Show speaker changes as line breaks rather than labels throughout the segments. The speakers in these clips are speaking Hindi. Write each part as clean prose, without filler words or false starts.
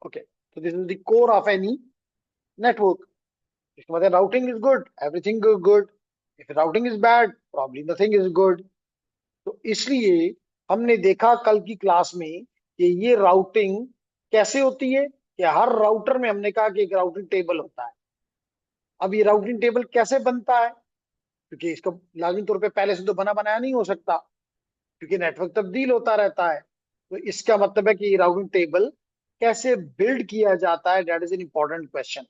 ओके, तो this is the core of any network. इसका मतलब routing is good, everything good. If routing is bad, probably nothing is good. तो इसलिए हमने देखा कल की क्लास में कि ये राउटिंग कैसे होती है, कि हर राउटर में हमने कहा कि एक राउटिंग टेबल होता है। अब ये राउटिंग टेबल कैसे बनता है, क्योंकि इसका लाजमी तौर पे पहले से तो बना बनाया नहीं हो सकता, क्योंकि नेटवर्क तब्दील होता रहता है। तो इसका मतलब है कि ये राउटिंग टेबल कैसे बिल्ड किया जाता है, that is an important question.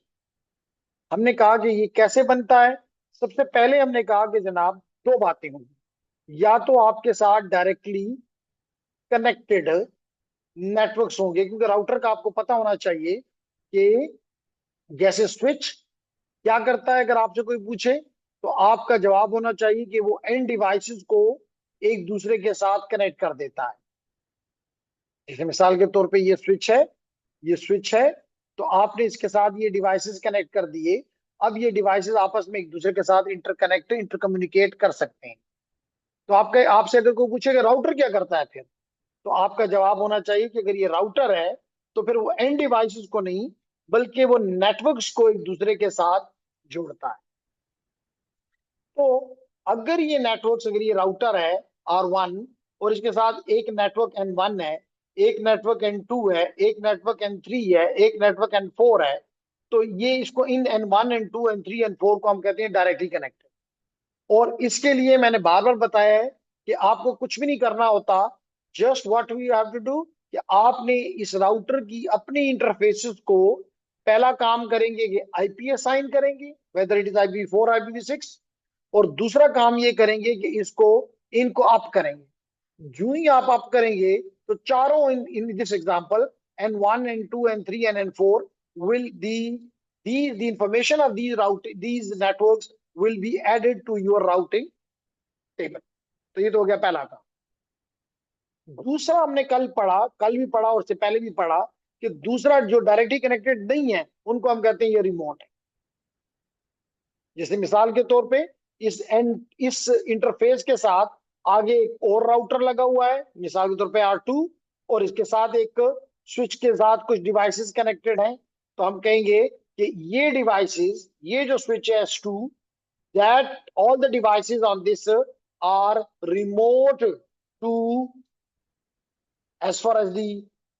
हमने कहा कि ये कैसे बनता है। सबसे पहले हमने कहा कि जनाब दो बातें होंगी, या तो आपके साथ डायरेक्टली कनेक्टेड नेटवर्क्स होंगे, क्योंकि राउटर का आपको पता होना चाहिए कि जैसे स्विच क्या करता है, अगर आपसे कोई पूछे तो आपका जवाब होना चाहिए कि वो एंड डिवाइसेस को एक दूसरे के साथ कनेक्ट कर देता है। जैसे मिसाल के तौर पे ये स्विच है, ये स्विच है, तो आपने इसके साथ ये डिवाइसेस कनेक्ट कर दिए। अब ये डिवाइसेस आपस में एक दूसरे के साथ इंटरकनेक्ट इंटरकम्युनिकेट कर सकते हैं। तो आपके आपसे अगर कोई पूछेगा राउटर क्या करता है, फिर तो आपका जवाब होना चाहिए कि अगर ये राउटर है तो फिर वो एंड डिवाइसेस को नहीं, बल्कि वो नेटवर्क्स को एक दूसरे के साथ जोड़ता है। तो अगर ये नेटवर्क्स, अगर ये राउटर है R1 और इसके साथ एक नेटवर्क N1 है, एक नेटवर्क N2 है, एक नेटवर्क N3 है, एक नेटवर्क N4 है, तो ये इसको इन N1 N2 N3 N4 को हम कहते हैं डायरेक्टली कनेक्टेड। और इसके लिए मैंने बार बार बताया है कि आपको कुछ भी नहीं करना होता। Just what we have to do कि आपने इस राउटर की अपनी इंटरफेसेस को पहला काम करेंगे कि आईपी असाइन करेंगे, whether it is IPv4 IPv6। और दूसरा काम ये करेंगे कि इसको इनको अप करेंगे। जो ही आप अप करेंगे तो चारों in this example N1 N2 N3 and N4 will the information of these networks will be added to your routing table। तो ये तो हो गया पहला काम। दूसरा हमने कल पढ़ा, कल भी पढ़ा और उससे पहले भी पढ़ा, कि दूसरा जो डायरेक्टली कनेक्टेड नहीं है उनको हम कहते हैं ये रिमोट है। जैसे मिसाल के तौर पे इस इंटरफेस के साथ आगे एक और राउटर लगा हुआ है, मिसाल के तौर पे R2, और इसके साथ एक स्विच के साथ कुछ डिवाइसेस कनेक्टेड हैं। तो हम कहेंगे कि ये डिवाइसेस, ये जो स्विच है S2, that all the devices on this are remote to, as far as the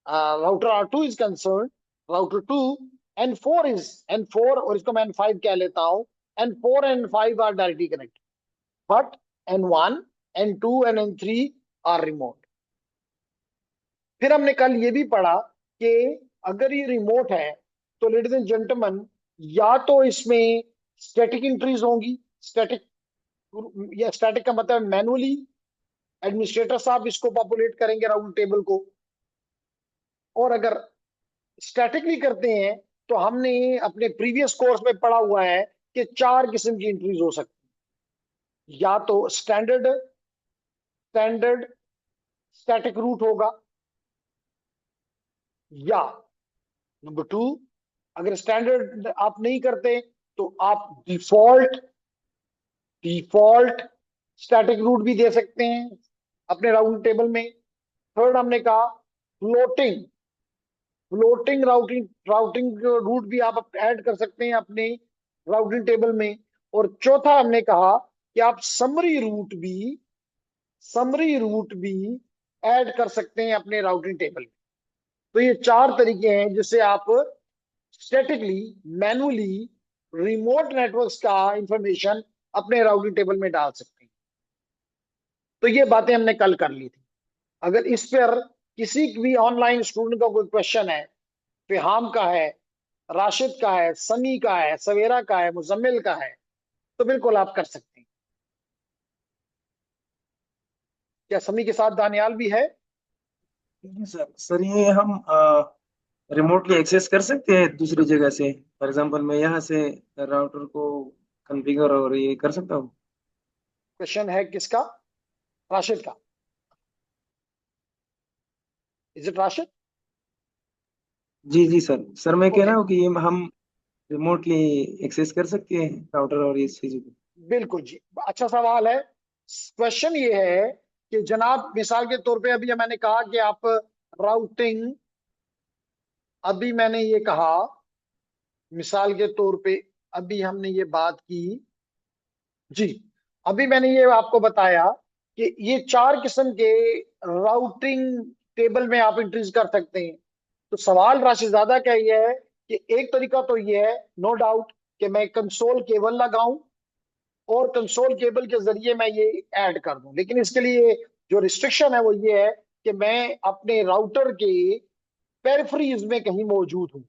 router R2 is concerned, router 2 N4 is N4, और इसको मैं N5 कह लेता हूं। N4 and N5 are directly connected, but N1 N2 and N3 are remote। फिर हमने कल ये भी पढ़ा कि अगर ये रिमोट है तो लेडीज एंड जेंटलमैन, या तो इसमें स्टैटिक एंट्रीज होंगी, स्टैटिक, या स्टैटिक का मतलब मैनुअली एडमिनिस्ट्रेटर साहब इसको पॉपुलेट करेंगे राउंड टेबल को। और अगर स्टैटिकली करते हैं तो हमने अपने प्रीवियस कोर्स में पढ़ा हुआ है कि चार किस्म की एंट्रीज हो सकती हैं। या तो स्टैंडर्ड स्टैंडर्ड स्टैटिक रूट होगा, या नंबर टू, अगर स्टैंडर्ड आप नहीं करते तो आप डिफॉल्ट डिफॉल्ट स्टैटिक रूट भी दे सकते हैं अपने राउंड टेबल में। थर्ड हमने कहा floating floating routing routing route भी आप ऐड कर सकते हैं अपने राउटिंग टेबल में। और चौथा हमने कहा कि आप समरी रूट भी ऐड कर सकते हैं अपने राउटिंग टेबल में। तो ये चार तरीके हैं जिससे आप स्टैटिकली, मैनुअली रिमोट नेटवर्क्स का इंफॉर्मेशन अपने राउटिंग टेबल में डाल सकते हैं। तो ये बातें हमने कल कर ली थी। अगर इस पर किसी भी ऑनलाइन स्टूडेंट का कोई क्वेश्चन है, फिहाम का है, राशिद का है, समी का है, सवेरा का है, मुजम्मिल का है, तो बिल्कुल आप कर सकते हैं। क्या समी के साथ दानियाल भी है?
जी सर। सर ये हम रिमोटली एक्सेस कर सकते हैं दूसरी जगह से? फॉर एग्जांपल मैं यहाँ से राउटर को कॉन्फ़िगर और ये कर सकता हूँ?
क्वेश्चन है किसका? राशिद का। Is it Rashid?
जी जी सर। सर मैं कह
ओके,
रहा हूँ कि ये हम रिमोटली एक्सेस कर सकते हैं राउटर और इस चीज़ को?
बिल्कुल जी, अच्छा सवाल है। क्वेश्चन ये है कि जनाब मिसाल के तौर पे अभी मैंने कहा कि आप राउटिंग अभी मैंने ये कहा, मिसाल के तौर पे अभी हमने ये बात की जी, अभी मैंने ये आपको बताया कि ये चार किस्म के राउटिंग टेबल में आप इंट्रीज कर सकते हैं। तो सवाल राशिद का ये है कि एक तरीका तो ये है, नो डाउट, कि मैं कंसोल केबल लगाऊं और कंसोल केबल के जरिए मैं ये ऐड कर दूं। लेकिन इसके लिए जो रिस्ट्रिक्शन है वो ये है कि मैं अपने राउटर के पेरिफेरीज में कहीं मौजूद हूं,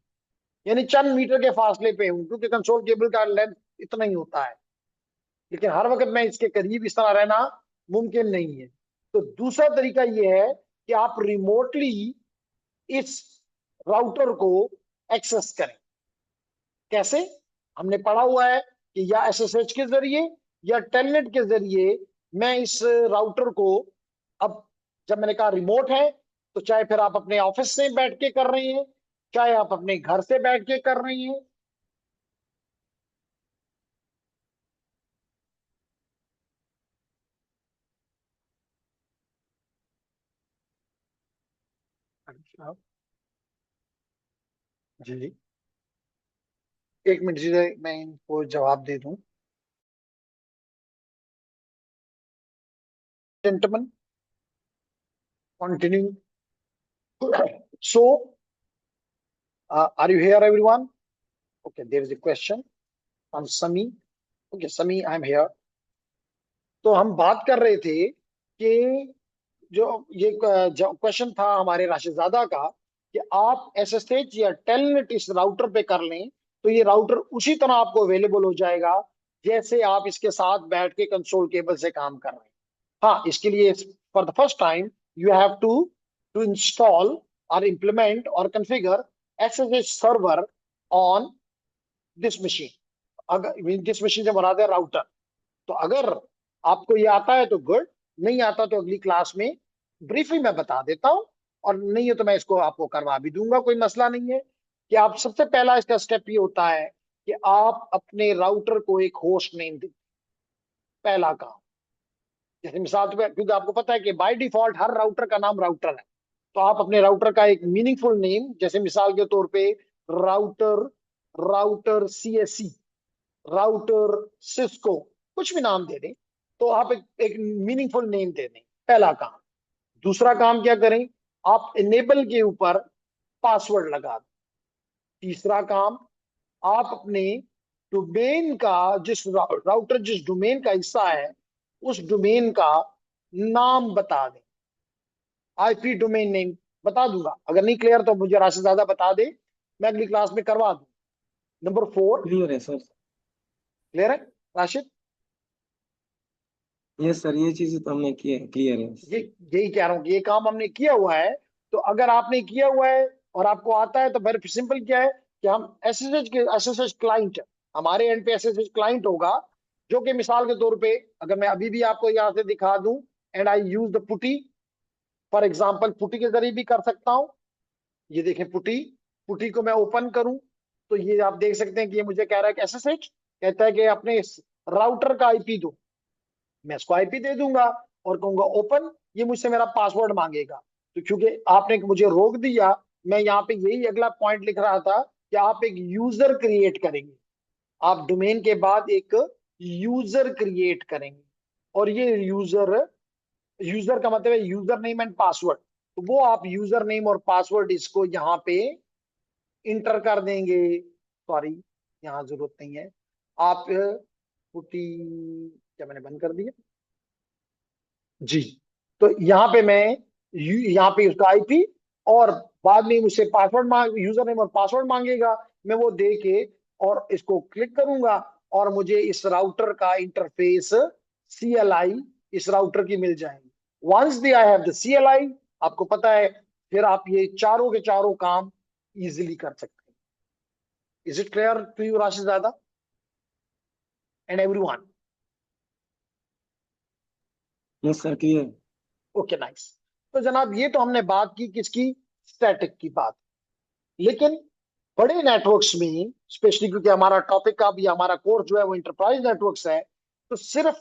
यानी चंद मीटर के फासले पे हूं, क्योंकि कंसोल केबल का लेंथ इतना ही होता है। लेकिन हर वक्त मैं इसके करीब इस तरह रहना मुमकिन नहीं है। तो दूसरा तरीका यह है कि आप रिमोटली इस राउटर को एक्सेस करें। कैसे? हमने पढ़ा हुआ है कि या एसएसएच के जरिए या टेलनेट के जरिए मैं इस राउटर को, अब जब मैंने कहा रिमोट है, तो चाहे फिर आप अपने ऑफिस से बैठ के कर रहे हैं, चाहे आप अपने घर से बैठ के कर रहे हैं। अच्छा जी, एक मिनट जी, मैं इनको जवाब दे दूं। Gentleman, continue. So are you here everyone? Okay, there is a question from Sami. Okay Sami, I am here. तो हम बात कर रहे थे कि जो ये जो क्वेश्चन था हमारे राशिदादा का, कि आप एसएसएच या टेलनेट इस राउटर पे कर लें, तो ये राउटर उसी तरह आपको अवेलेबल हो जाएगा जैसे आप इसके साथ बैठ के कंसोल केबल से काम कर रहे हैं। हाँ, इसके लिए for the first time you have to install और इम्प्लीमेंट और configure SSH server on this machine. अगर दिस मशीन से मुराद है राउटर। तो अगर आपको ये आता है तो गुड, नहीं आता तो अगली क्लास में ब्रीफली मैं बता देता हूँ, और नहीं है तो मैं इसको आपको करवा भी दूंगा, कोई मसला नहीं है। कि आप सबसे पहला इसका स्टेप ये होता है कि आप अपने राउटर को एक होस्ट नेम दें। पहला काम, जैसे मिसाल के तौर पे, क्योंकि आपको पता है कि बाय डिफॉल्ट हर राउटर का नाम राउटर है, तो आप अपने राउटर का एक मीनिंगफुल नेम, जैसे मिसाल के तौर पे router, router CSC, router Cisco, कुछ भी नाम दे दें। तो आप एक मीनिंगफुल नेम दे दें, पहला काम। दूसरा काम क्या करें, आप इनेबल के ऊपर पासवर्ड लगा दें। तीसरा काम, आप अपने डोमेन का, जिस राउटर जिस डोमेन का हिस्सा है, उस डोमेन का नाम बता दें। आईपी डोमेन नेम बता दूंगा, अगर नहीं क्लियर तो मुझे राशि ज्यादा बता दे, मैं अगली क्लास में करवा दूं। नंबर 4,
क्लियर है सर।
क्लियर है राशिद?
यस सर, ये चीजें तो हमने की है, क्लियर है।
ये यही कह रहा हूँ कि ये काम हमने किया हुआ है। तो अगर आपने किया हुआ है और आपको आता है, तो वेरी सिंपल क्या है कि हम एसएसएच क्लाइंट, हमारे एंड पे एसएसएच क्लाइंट होगा, जो कि मिसाल के तौर पे अगर मैं अभी भी आपको यहाँ से दिखा दूं, and I use the putty, for example putty के जरिए भी कर सकता हूँ। ये देखें पुटी, पुटी को मैं ओपन करूं, तो ये आप देख सकते हैं कि ये मुझे कह रहा है कि एसएसएच, कहता है कि अपने राउटर का आईपी दो। मैं इसको आईपी दे दूंगा और कहूंगा ओपन, ये मुझसे मेरा पासवर्ड मांगेगा। तो क्योंकि आपने मुझे रोक दिया, मैं यहाँ पे यही अगला पॉइंट लिख रहा था कि आप एक यूजर क्रिएट करेंगे। आप डोमेन के बाद एक यूजर क्रिएट करेंगे, और ये यूजर, यूजर का मतलब है यूजर नेम एंड पासवर्ड। तो वो आप यूजर नेम और पासवर्ड इसको यहाँ पे इंटर कर देंगे। सॉरी, यहाँ जरूरत नहीं है। आप पुटी, क्या मैंने बंद कर दिया जी? तो यहाँ पे मैं यहाँ पे उसका आईपी, और बाद में मुझसे पासवर्ड मांग, यूजर नेम और पासवर्ड मांगेगा, मैं वो दे के और इसको क्लिक करूंगा, और मुझे इस राउटर का इंटरफेस सीएलआई इस राउटर की मिल जाएगी। Once the I have the CLI, आपको पता है, फिर आप ये चारों के चारों काम इजीली कर सकते हैं। Is it clear to you Rashid दादा and everyone?
Yes sir, clear.
Okay nice. तो जनाब, ये तो हमने बात की किसकी, स्टैटिक की बात। लेकिन बड़े नेटवर्क्स में, स्पेशली क्योंकि हमारा टॉपिक का भी, हमारा कोर्स जो है वो इंटरप्राइज नेटवर्क्स है, तो सिर्फ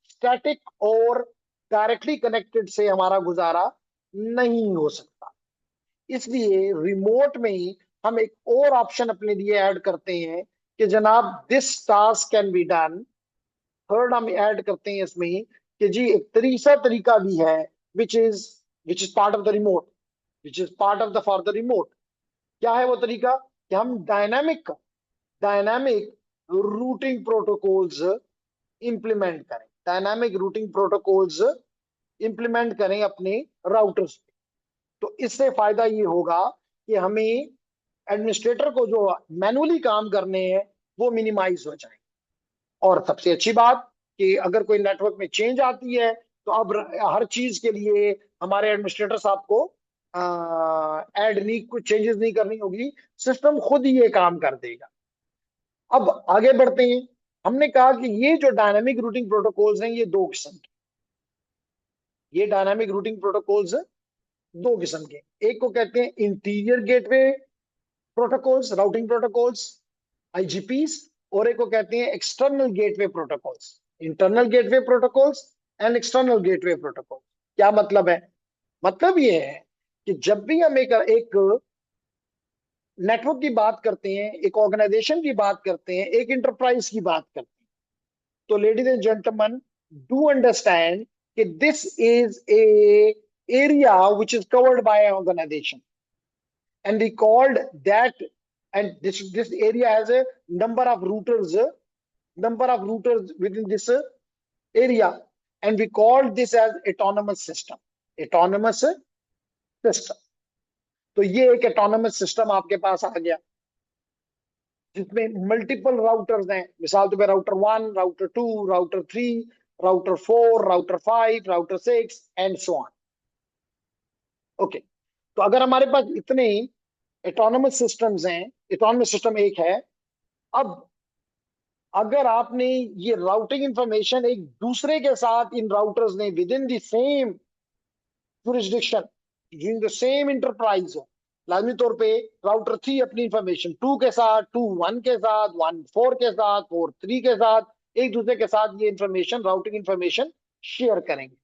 स्टैटिक और डायरेक्टली कनेक्टेड से हमारा गुजारा नहीं हो सकता। इसलिए रिमोट में ही हम एक और ऑप्शन अपने लिए ऐड करते हैं कि जनाब this task can be done. Third हम ऐड करते हैं इसमें कि जी एक तीसरा तरीका भी है, which is part of the remote, which is part of the for the remote. क्या है वो तरीका कि हम डायनामिक रूटिंग प्रोटोकॉल्स इंप्लीमेंट करें, डायनामिक रूटिंग प्रोटोकॉल्स इंप्लीमेंट करें अपने राउटर्स पे। तो इससे फायदा ये होगा कि हमें एडमिनिस्ट्रेटर को जो मैनुअली काम करने हैं वो मिनिमाइज हो जाए। और सबसे अच्छी बात कि अगर कोई नेटवर्क में चेंज आती है तो अब हर चीज के लिए हमारे एडमिनिस्ट्रेटर साहब को ऐड नहीं, कुछ चेंजेस नहीं करनी होगी, सिस्टम खुद ही ये काम कर देगा। अब आगे बढ़ते हैं। हमने कहा कि ये जो डायनामिक रूटिंग प्रोटोकॉल्स हैं ये दो किस्म के, ये डायनामिक रूटिंग प्रोटोकॉल्स दो किस्म के, एक को कहते हैं interior gateway protocols, routing protocols, IGPs, और एक को कहते हैं external gateway protocols, internal gateway protocols and external gateway protocol. क्या मतलब है? मतलब ये है कि जब भी हम एक नेटवर्क की बात करते हैं, एक ऑर्गेनाइजेशन की बात करते हैं, एक इंटरप्राइज की बात करते हैं, तो ladies and gentleman do understand कि this is a area which is covered by an organization, and we called that, and this area has a number of routers within this area, and we called this as autonomous system। तो ये एक autonomous system आपके पास आ गया जिसमें मल्टीपल राउटर्स हैं, मिसाल तो router 1, router 2, router 3, router 4, router 5, router 6 and so on. Okay, तो अगर हमारे पास इतने एटोनोमस सिस्टम्स हैं, एटोनोमस सिस्टम एक है, अब अगर आपने ये राउटिंग इंफॉर्मेशन एक दूसरे के साथ इन राउटर्स ने with in the same jurisdiction, in the same enterprise हो, लाजमी तौर पे राउटर 3 अपनी इंफॉर्मेशन 2 के साथ, 2 1 के साथ, 1 4 के साथ, 4 3 के साथ, एक दूसरे के साथ ये इंफॉर्मेशन, राउटिंग इंफॉर्मेशन शेयर करेंगे।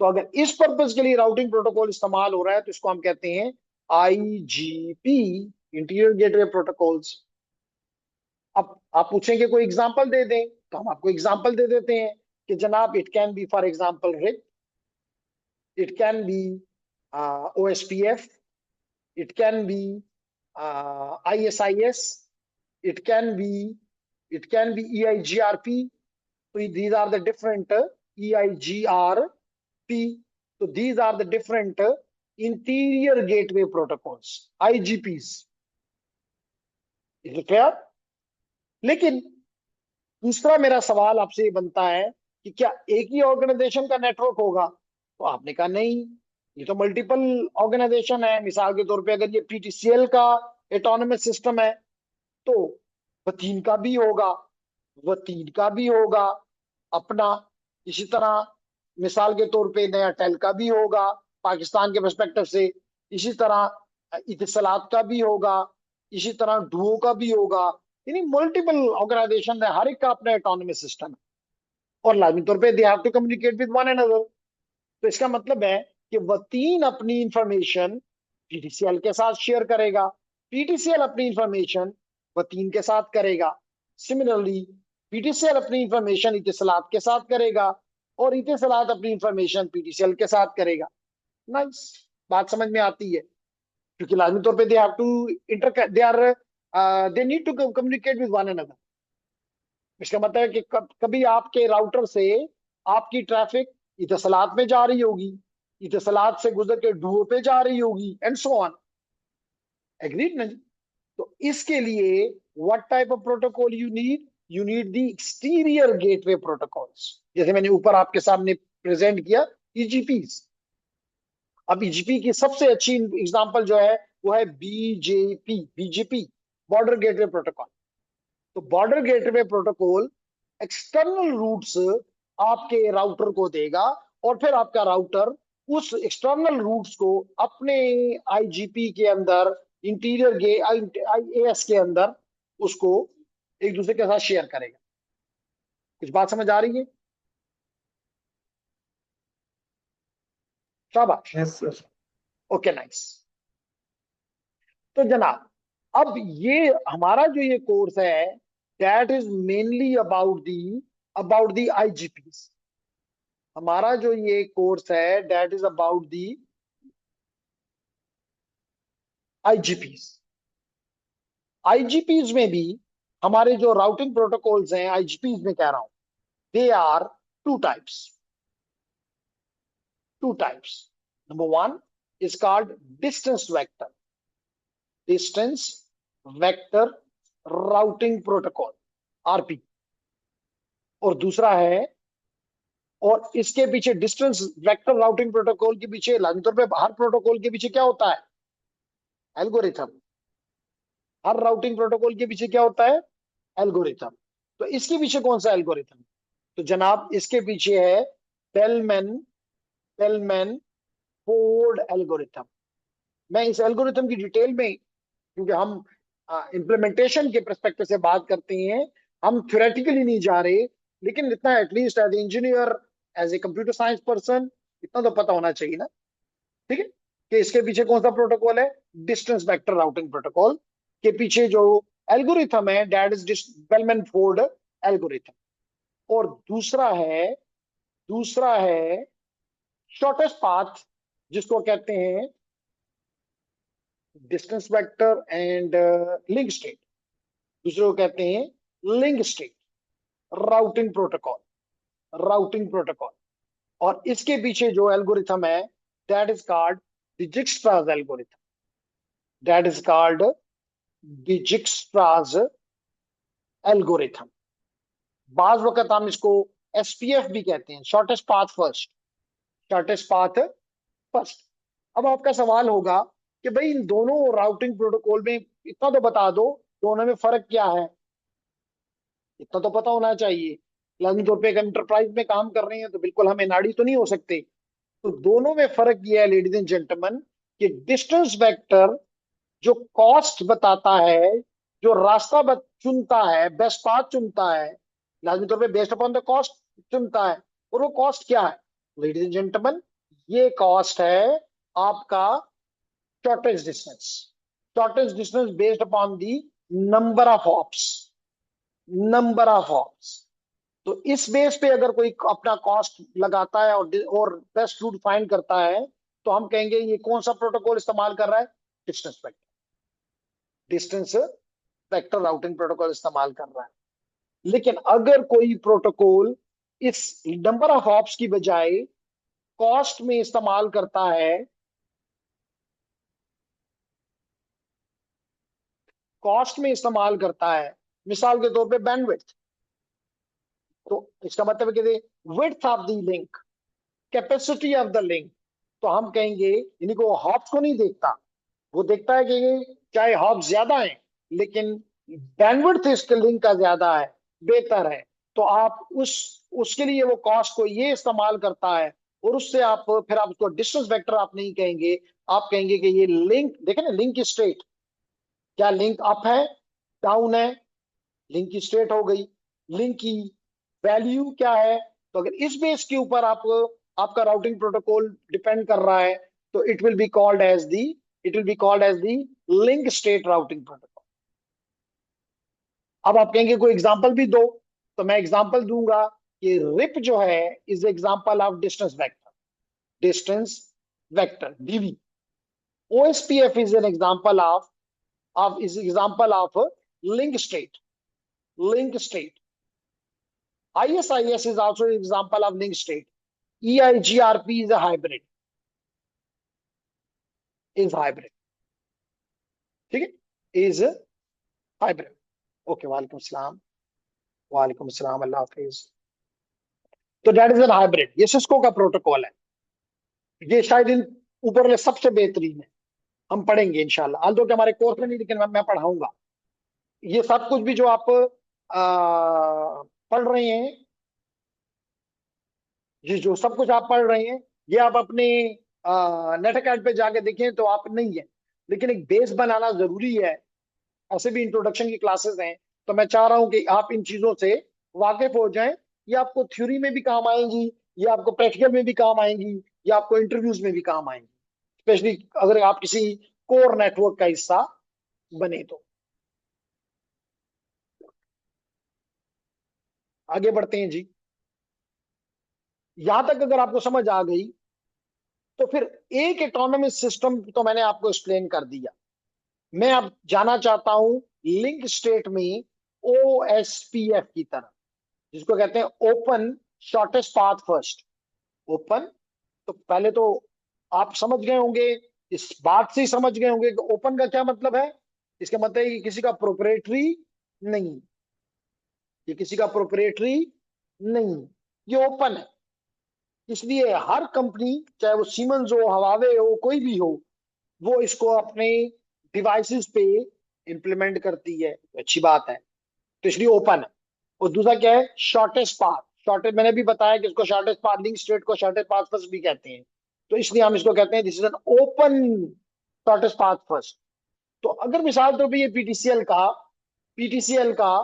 तो अगर इस पर्पज के लिए राउटिंग प्रोटोकॉल इस्तेमाल हो रहा है तो इसको हम कहते हैं आईजीपी, इंटीरियर गेटवे प्रोटोकॉल्स। अब आप पूछेंगे कोई एग्जांपल दे दें, तो हम आपको एग्जांपल दे देते हैं कि जनाब it can be for example RIP, it can be OSPF, it can be ISIS, it can be EIGRP। so these are the different EIGRP, so these are the different interior gateway protocols, IGPs। is it clear? लेकिन दूसरा मेरा सवाल आपसे ये बनता है कि क्या एक ही ऑर्गेनाइजेशन का नेटवर्क होगा? तो आपने कहा नहीं, ये तो मल्टीपल ऑर्गेनाइजेशन है। मिसाल के तौर पे अगर ये PTCL का एटोनोमस सिस्टम है तो वतीन का भी होगा, वतीन का भी होगा अपना। इसी तरह मिसाल के तौर पे नया टेल का भी होगा पाकिस्तान के पर्सपेक्टिव से, इसी तरह इतिसलात का भी होगा, इसी तरह डुओ का भी होगा। यानी मल्टीपल ऑर्गेनाइजेशन है, हर एक का अपना एटोनोमस सिस्टम है और लाजमी तौर पे they have to communicate with one another. तो इसका मतलब है कि वतीन अपनी इंफॉर्मेशन PTCL के साथ शेयर करेगा, PTCL अपनी इंफॉर्मेशन वतीन के साथ करेगा, सिमिलरली PTCL अपनी इंफॉर्मेशन इतिसलात के साथ करेगा और इतिसलात अपनी इंफॉर्मेशन PTCL के साथ करेगा। नाइस, बात समझ में आती है? क्योंकि लाजमी तौर पे they have to inter, they need to communicate with one another. इसका मतलब है कि कभी आपके राउटर से आपकी ट्रैफिक इतिसलात में जा रही होगी, इतिसलात से गुजर के डुओ पे जा रही होगी एंड सो ऑन। एग्रीड नहीं? तो इसके लिए what type of protocol you need the exterior gateway protocols, जैसे मैंने ऊपर आपके सामने प्रेजेंट किया EGPs। अब EGP की सबसे अच्छी एग्जांपल जो है वो है BGP, बॉर्डर गेटवे प्रोटोकॉल। तो border gateway protocol external roots आपके राउटर को देगा और फिर आपका राउटर उस एक्सटर्नल रूट्स को अपने IGP के अंदर, इंटीरियर गे IAS के अंदर उसको एक दूसरे के साथ शेयर करेगा। कुछ बात समझ आ रही है? शाबाश।
Yes sir.
Okay nice. तो जनाब अब ये हमारा जो ये कोर्स है that is mainly about the IGPs. हमारा जो ये कोर्स है that is about the IGPs. IGPs में भी हमारे जो राउटिंग प्रोटोकॉल्स हैं आईजीपीस में कह रहा हूं, they are two types. Two types. Number one is called distance vector. Distance vector routing protocol, RP. और दूसरा है, और इसके पीछे डिस्टेंस वेक्टर राउटिंग प्रोटोकॉल के पीछे लाजमी तौर पे हर प्रोटोकॉल के पीछे क्या होता है? एल्गोरिथम। हर राउटिंग प्रोटोकॉल के पीछे क्या होता है? एल्गोरिथम। तो इसके पीछे कौन सा एल्गोरिथम? तो जनाब इसके पीछे है बेलमैन बेलमैन फोर्ड एल्गोरिथम। मैं इस एल्गोरिथम की डिटेल में, क्योंकि हम इम्प्लीमेंटेशन के परस्पेक्टिव से बात करते हैं, हम थ्योरेटिकली नहीं जा रहे, लेकिन इतना at least as engineer, as a computer science person, इतना तो पता होना चाहिए ना, ठीक है, कि इसके पीछे कौन सा प्रोटोकॉल है? डिस्टेंस वेक्टर राउटिंग प्रोटोकॉल के पीछे जो एल्गोरिथम है that is bellman Ford algorithm. और दूसरा है शॉर्टेस्ट पाथ, जिसको कहते हैं distance vector and link state. दूसरे को कहते हैं लिंक स्टेट राउटिंग प्रोटोकॉल। और इसके पीछे जो एल्गोरिथम है that is called Dijkstra's algorithm. That is called Dijkstra's algorithm. बाज वक्त हम इसको एसपीएफ भी कहते हैं, shortest path first. Shortest path first. अब आपका सवाल होगा कि भाई इन दोनों राउटिंग प्रोटोकॉल में इतना तो बता दो, दोनों में फर्क क्या है? इतना तो पता होना चाहिए। लाजमी तौर पे एक एंटरप्राइज में काम कर रहे हैं तो बिल्कुल हम एनआरडी तो नहीं हो सकते। तो दोनों में फर्क यह है लेडीज एंड जेंटलमैन, कि डिस्टेंस वेक्टर जो कॉस्ट बताता है, जो रास्ता चुनता है, बेस्ट पाथ चुनता है, लाजमी तौर पे बेस्ड अपॉन द कॉस्ट चुनता है। और वो कॉस्ट क्या है लेडीज एंड जेंटलमैन? ये कॉस्ट है आपका shortage distance. Shortage distance based upon the number of hops. Number of hops. तो इस बेस पे अगर कोई अपना कॉस्ट लगाता है और बेस्ट रूट फाइंड करता है, तो हम कहेंगे ये कौन सा प्रोटोकॉल इस्तेमाल कर रहा है? Distance vector. Distance vector routing protocol इस्तेमाल कर रहा है। लेकिन अगर कोई प्रोटोकॉल इस नंबर ऑफ हॉप्स की बजाय कॉस्ट में इस्तेमाल करता है, मिसाल के तौर पे बैंडविड्थ, तो इसका मतलब है कि width of the link, capacity of the link, तो हम कहेंगे यानी कि वो हॉप्स को नहीं देखता, वो देखता है कि चाहे हॉप्स ज्यादा है लेकिन बैंडविड्थ इसके लिंक का ज्यादा है, बेहतर है, तो आप उसके लिए वो कॉस्ट को ये इस्तेमाल करता है। और उससे आप फिर आप उसको डिस्टेंस वेक्टर आप नहीं कहेंगे, आप कहेंगे कि ये लिंक, देखें ना, लिंक स्टेट, क्या लिंक अप है, डाउन है? लिंक की स्टेट हो गई। लिंक की वैल्यू क्या है? तो अगर इस बेस के ऊपर आप आपका राउटिंग प्रोटोकॉल डिपेंड कर रहा है, तो it will be called as the link state routing protocol. अब आप कहेंगे कोई एग्जांपल भी दो, तो मैं एग्जांपल दूंगा कि रिप जो है is example of distance vector DV. OSPF is an example of link state. ISIS is also an example of linked state. EIGRP is a hybrid. Is hybrid. ठीक है? Is hybrid. Okay. वालेकुम सलाम। वालेकुम सलाम। अल्लाह हाफिज। तो दैट इज एन हाइब्रिड। ये सिस्को का प्रोटोकॉल है। ये शायद इन ऊपर वाले सबसे बेहतरीन है। हम पढ़ेंगे इंशाल्लाह, हाल तो कि हमारे कोर्स में नहीं, लेकिन मैं पढ़ाऊंगा। ये सब कुछ भी जो आप पढ़ रहे हैं, ये जो सब कुछ आप पढ़ रहे हैं, ये आप अपने नेट अकाउंट पे जाके देखें तो आप नहीं है, लेकिन एक बेस बनाना जरूरी है। ऐसे भी इंट्रोडक्शन की क्लासेस हैं, तो मैं चाह रहा हूं कि आप इन चीजों से वाकिफ हो जाएं। ये आपको थ्योरी में भी काम आएंगी, ये आपको प्रैक्टिकल में भी काम आएंगी, ये आपको इंटरव्यूज में भी काम आएंगी, स्पेशली अगर आप किसी कोर नेटवर्क का हिस्सा बने तो। आगे बढ़ते हैं जी। यहां तक अगर आपको समझ आ गई तो फिर एक ऑटोनॉमस सिस्टम तो मैंने आपको एक्सप्लेन कर दिया। मैं अब जाना चाहता हूं लिंक स्टेट में ओएसपीएफ की तरफ, जिसको कहते हैं open shortest path first. Open, तो पहले तो आप समझ गए होंगे, इस बात से ही समझ गए होंगे कि ओपन का क्या मतलब है। इसका मतलब है कि किसी का प्रोप्राइटरी नहीं, ये किसी का प्रोप्राइटरी नहीं, ये ओपन है। इसलिए हर कंपनी, चाहे वो सीमेंस हो, हवावे हो, कोई भी हो, वो इसको अपने डिवाइसेस पे इंप्लीमेंट करती है, तो अच्छी बात है। तो इसलिए ओपन है। और दूसरा क्या है, शॉर्टेस्ट पाथ। शॉर्टेस्ट मैंने भी बताया कि इसको शॉर्टेस्ट पाथ, लिंक स्टेट को शॉर्टेस्ट पाथ फर्स्ट भी कहते हैं। तो इसलिए हम इसको कहते हैं this is an open shortest path first. तो अगर मिसाल तो भी ये पीटीसीएल का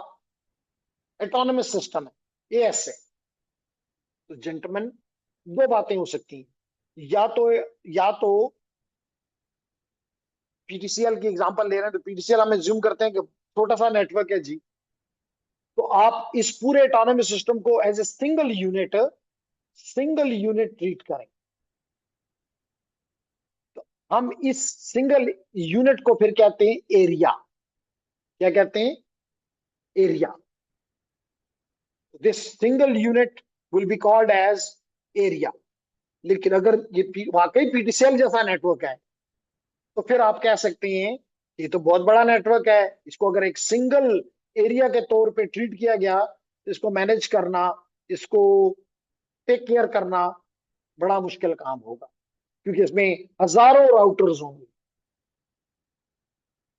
ऑटोनोमस सिस्टम है, एएस है, तो जेंटलमैन दो बातें हो सकती हैं। या तो पीटीसीएल की एग्जांपल ले रहे हैं, तो पीटीसीएल हम ज्यूम करते हैं कि छोटा सा नेटवर्क है जी। तो आप इस पूरे ऑटोनोमस सिस्टम को as a single unit treat करें। तो हम इस सिंगल यूनिट को फिर कहते हैं एरिया। क्या कहते हैं, area. This single unit will be called as area. लेकिन अगर ये वाकई पीटीसीएल जैसा नेटवर्क है, तो फिर आप कह सकते हैं ये तो बहुत बड़ा नेटवर्क है, इसको अगर एक सिंगल एरिया के तौर पे ट्रीट किया गया, तो इसको मैनेज करना, इसको टेक केयर करना बड़ा मुश्किल काम होगा, क्योंकि इसमें हजारों राउटर्स होंगे।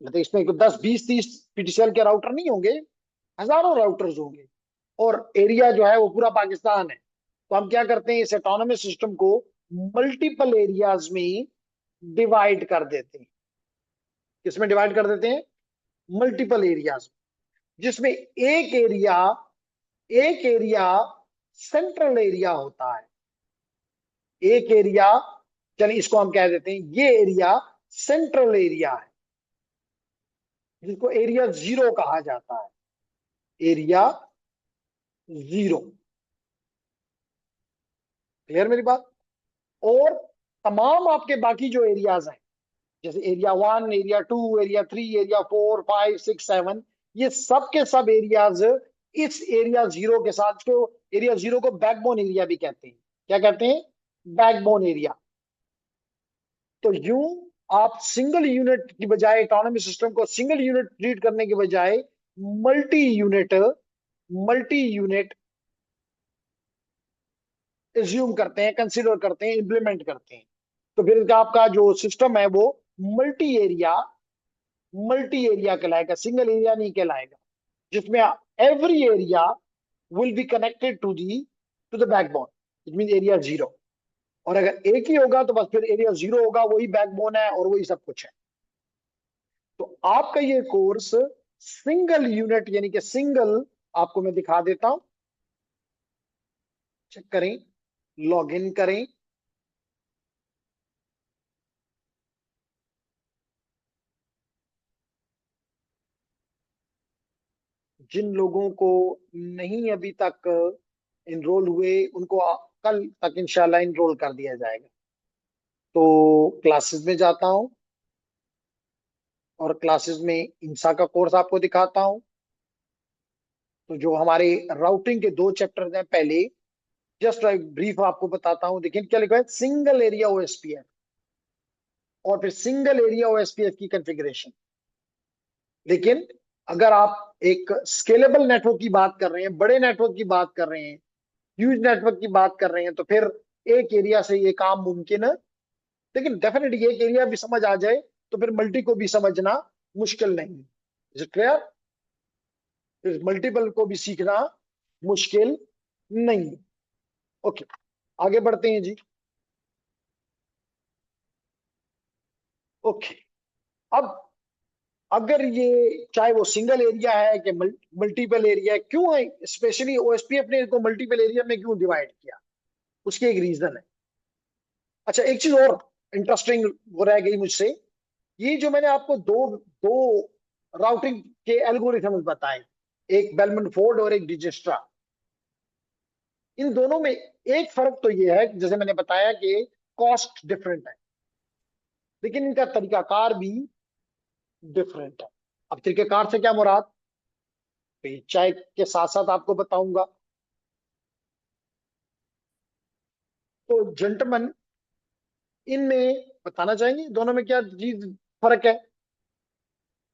मतलब इसमें 10 20 30 पीटीसीएल के राउटर नहीं होंगे, हजारों राउटर्स होंगे। और एरिया जो है वो पूरा पाकिस्तान है। तो हम क्या करते हैं, इस ऑटोनोमस सिस्टम को मल्टीपल एरियाज में डिवाइड कर देते हैं। किसमें डिवाइड कर देते हैं, मल्टीपल एरियाज, जिसमें एक एरिया सेंट्रल एरिया होता है। एक एरिया, चलिए इसको हम कह देते हैं ये एरिया सेंट्रल एरिया है, जिसको एरिया जीरो कहा जाता है। Area zero. क्लियर मेरी बात। और तमाम आपके बाकी जो एरियाज हैं, जैसे एरिया 1, एरिया 2, एरिया 3, एरिया 4, 5, 6, 7, ये सब के सब एरियाज इस एरिया जीरो के साथ, को एरिया जीरो को बैकबोन एरिया भी कहते हैं। क्या कहते हैं, बैकबोन एरिया। तो यूं आप सिंगल यूनिट की बजाय, ऑटोनॉमस सिस्टम को सिंगल यूनिट ट्रीट करने के बजाय multi unit multi unit assume करते हैं, कंसिडर करते हैं, इंप्लीमेंट करते हैं। तो फिर आपका जो सिस्टम है वो मल्टी एरिया कहलाएगा, सिंगल एरिया नहीं कहलाएगा, जिसमें every area will be connected to the backbone. It mean area zero. और अगर एक ही होगा तो बस फिर एरिया जीरो होगा, वही बैकबोन है और वही सब कुछ है। तो आपका ये कोर्स सिंगल यूनिट यानी कि सिंगल, आपको मैं दिखा देता हूं। चेक करें, लॉग इन करें। जिन लोगों को नहीं अभी तक इनरोल हुए, उनको कल तक इंशाल्लाह इनरोल कर दिया जाएगा। तो क्लासेस में जाता हूं और क्लासेस में इंसा का कोर्स आपको दिखाता हूं। तो जो हमारे राउटिंग के 2 चैप्टर हैं, पहले जस्ट ब्रीफ आपको बताता हूं। देखिए क्या लिखा है, सिंगल एरिया ओएसपीएफ, और फिर सिंगल एरिया ओएसपीएफ की कॉन्फ़िगरेशन। लेकिन अगर आप एक स्केलेबल नेटवर्क की बात कर रहे हैं, बड़े नेटवर्क की बात कर रहे हैं, ह्यूज नेटवर्क की बात कर रहे हैं, तो फिर एक एरिया से ये काम मुमकिन है। लेकिन डेफिनेटली एक एरिया भी समझ आ जाए तो फिर मल्टी को भी समझना मुश्किल नहीं। Is it clear. फिर मल्टीपल को भी सीखना मुश्किल नहीं। ओके, आगे बढ़ते हैं जी। ओके, अब अगर ये चाहे वो सिंगल एरिया है कि मल्टीपल एरिया है, क्यों है स्पेशली ओएसपीएफ ने इसको मल्टीपल एरिया में क्यों डिवाइड किया, उसकी एक रीजन है। अच्छा, एक चीज और इंटरेस्टिंग वो रह गई मुझसे, ये जो मैंने आपको दो दो राउटिंग के एल्गोरिथम बताए, एक बेलमन फोर्ड और एक डिजिस्ट्रा। इन दोनों में एक फर्क तो ये है, जैसे मैंने बताया कि कॉस्ट डिफरेंट है, लेकिन इनका तरीकाकार भी डिफरेंट है। अब तरीकाकार से क्या मुराद, तो ये चाय के साथ साथ आपको बताऊंगा। तो जेंटलमैन, इनमें बताना चाहेंगे दोनों में क्या चीज फर्क है।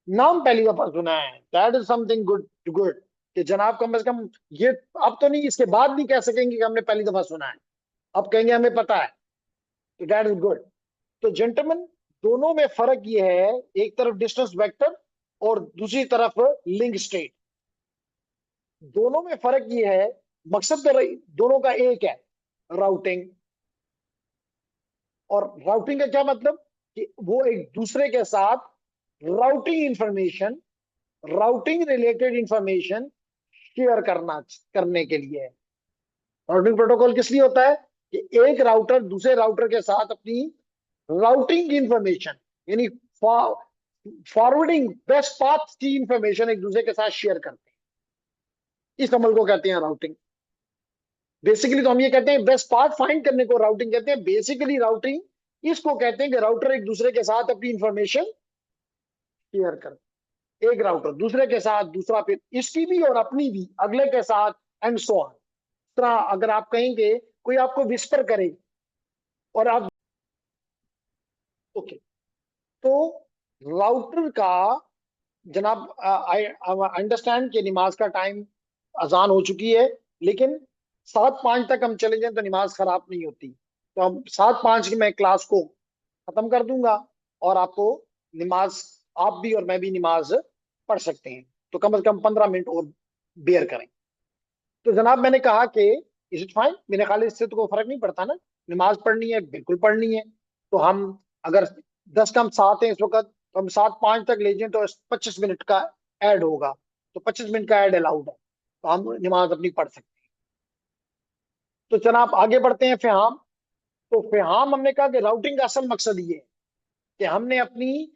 नाम पहली दफा सुना है, that is something good good, कि जनाब कम से कम ये, अब तो नहीं, इसके बाद नहीं कह सकेंगे कि हमने पहली दफा सुना है, अब कहेंगे हमें पता है, तो दैट इज गुड। तो जेंटलमैन, दोनों में फर्क ये है, एक तरफ डिस्टेंस वेक्टर और दूसरी तरफ लिंक स्टेट, दोनों में फर्क ये है, मकसद तो दोनों का एक है, राउटिंग। और राउटिंग का क्या मतलब, कि वो एक दूसरे के साथ routing information, routing related information share करने के लिए है। राउटिंग प्रोटोकॉल किस लिए होता है, कि एक राउटर दूसरे राउटर के साथ अपनी राउटिंग इंफॉर्मेशन, यानी फॉरवर्डिंग बेस्ट पाथ की इंफॉर्मेशन एक दूसरे के साथ शेयर करते हैं, इस अमल को कहते हैं राउटिंग। बेसिकली तो हम ये कहते हैं बेस्ट पाथ फाइंड करने को राउटिंग कहते हैं, बेसिकली राउटिंग इसको कहते हैं कि राउटर एक दूसरे के साथ अपनी इंफॉर्मेशन शेयर करते, एक राउटर दूसरे के साथ, दूसरा फिर इसकी भी और अपनी भी अगले के साथ, एंड सो ऑन। तरह अगर आप कहेंगे कोई आपको विस्पर करे और आप, ओके, तो राउटर का, जनाब आई अंडरस्टैंड कि नमाज का टाइम अजान हो चुकी है, लेकिन 7:05 तक हम चले जाएं तो नमाज खराब नहीं होती, तो हम 7:05 की मैं क्लास को खत्म कर दूंगा, और आपको नमाज, आप भी और मैं भी नमाज पढ़ सकते हैं, तो कम से कम 15 मिनट और बेयर करें। तो जनाब मैंने कहा कि इज इट फाइन, मेरे ख्याल इससे तो कोई फर्क नहीं पड़ता ना, नमाज पढ़नी है बिल्कुल पढ़नी है, तो हम अगर 10 कम 7 है इस वक्त, तो हम 7:05 तक ले जाएं तो 25 मिनट का ऐड होगा, तो 25 मिनट का ऐड अलाउड है, तो हम नमाज अपनी पढ़ सकते हैं। तो जनाब आगे बढ़ते हैं फिहाम। तो फिहाम हमने कहा कि राउटिंग का असल मकसद ये है कि हमने अपने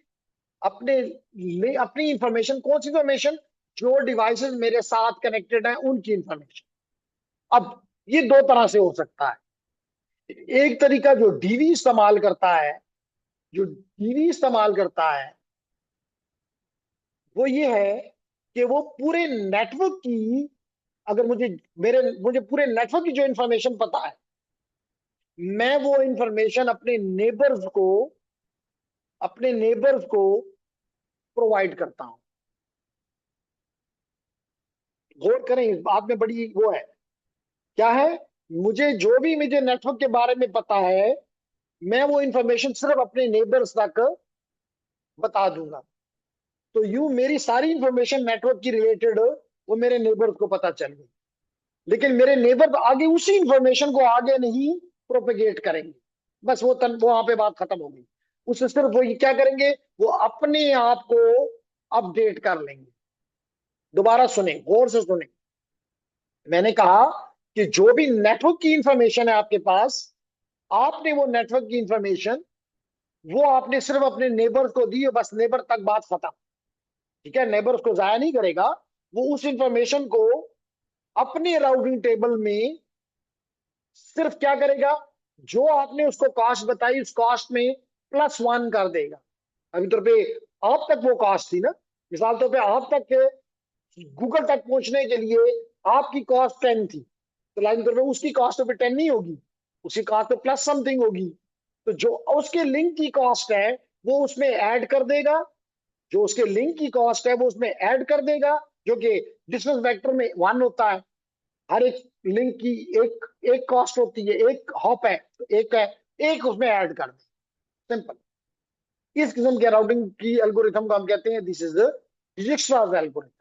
अपनी इंफॉर्मेशन, कौन सी इंफॉर्मेशन, जो डिवाइसेस मेरे साथ कनेक्टेड हैं उनकी इंफॉर्मेशन। अब ये दो तरह से हो सकता है, एक तरीका जो डीवी इस्तेमाल करता है, जो डीवी इस्तेमाल करता है वो ये है कि वो पूरे नेटवर्क की, अगर मुझे पूरे नेटवर्क की जो इंफॉर्मेशन पता है, मैं वो इंफॉर्मेशन अपने नेबर्स को प्रोवाइड करता हूं। गौर करें, इस बात में बड़ी वो है, क्या है, मुझे नेटवर्क के बारे में पता है, मैं वो इंफॉर्मेशन सिर्फ अपने नेबर्स तक बता दूंगा। तो यूं मेरी सारी इंफॉर्मेशन नेटवर्क की रिलेटेड वो मेरे नेबर्स को पता चल गई, लेकिन मेरे नेबर आगे उसी इंफॉर्मेशन को आगे नहीं प्रोपेगेट करेंगे, बस वो वहां पे बात खत्म हो गई। उससे सिर्फ वो ये क्या करेंगे, वो अपने आप को अपडेट कर लेंगे। दोबारा सुने, गौर से सुने, मैंने कहा कि जो भी नेटवर्क की इंफॉर्मेशन है आपके पास, आपने वो नेटवर्क की इंफॉर्मेशन, वो आपने सिर्फ अपने नेबर को दी, बस नेबर तक बात खत्म। ठीक है, नेबर उसको जाया नहीं करेगा, वो उस इंफॉर्मेशन को अपने राउटिंग टेबल में सिर्फ क्या करेगा, जो आपने उसको कॉस्ट बताई उस कॉस्ट में +1 कर देगा। अभी तौर पे आप तक वो कॉस्ट थी ना, मिसाल तौर पे आप तक गूगल तक पहुंचने के लिए आपकी कॉस्ट 10 थी, तो लाइन तौर पे उसकी कॉस्ट पे 10 नहीं होगी, उसकी कॉस्ट पे प्लस समथिंग होगी, तो जो उसके लिंक की कॉस्ट है वो उसमें ऐड कर देगा, जो उसके लिंक की कॉस्ट है वो उसमें ऐड कर देगा, जो कि डिस्टेंस वेक्टर में 1 होता है। हर एक लिंक की एक एक कॉस्ट होती है, एक हॉप है तो एक है, एक उसमें ऐड कर दे, सिंपल। इस किस्म के राउटिंग की एल्गोरिथम को हम कहते हैं, this is the Dijkstra's algorithm.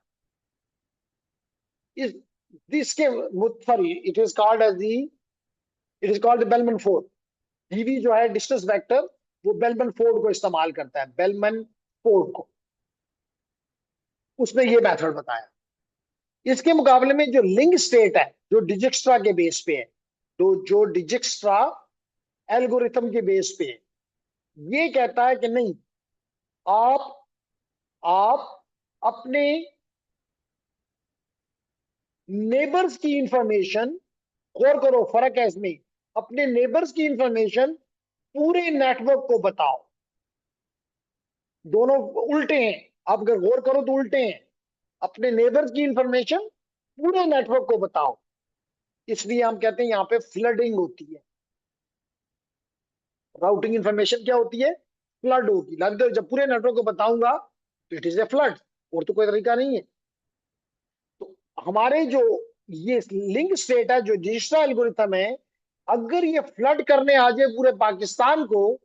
इस इसके, sorry, it is called Bellman Ford. DV जो है डिस्टेंस वेक्टर, वो बेलमन फोर्ड को इस्तेमाल करता है, बेलमन फोर्ड को, उसने ये मेथड बताया। इसके मुकाबले में जो लिंक स्टेट है, जो डिजिक्स्ट्रा के बेस पे है, तो जो डिजिक्स्ट्रा एल्गोरिथम के बेस पे है, ये कहता है कि नहीं, आप आप अपने नेबर्स की इंफॉर्मेशन गौर करो, फर्क है इसमें। अपने नेबर्स की इंफॉर्मेशन पूरे नेटवर्क को बताओ, दोनों उल्टे हैं। आप अगर गौर करो तो उल्टे हैं। अपने नेबर्स की इंफॉर्मेशन पूरे नेटवर्क को बताओ, इसलिए हम कहते हैं यहां पे फ्लडिंग होती है। राउटिंग इंफॉर्मेशन क्या होती है? फ्लड होगी। लगता है जब पूरे नेटवर्क को बताऊंगा तो इट इज ए फ्लड, और तो कोई तरीका नहीं है। तो हमारे जो ये लिंक स्टेट है, जो डिजिटल एल्गोरिथम है, अगर ये फ्लड करने आ जाए पूरे पाकिस्तान को,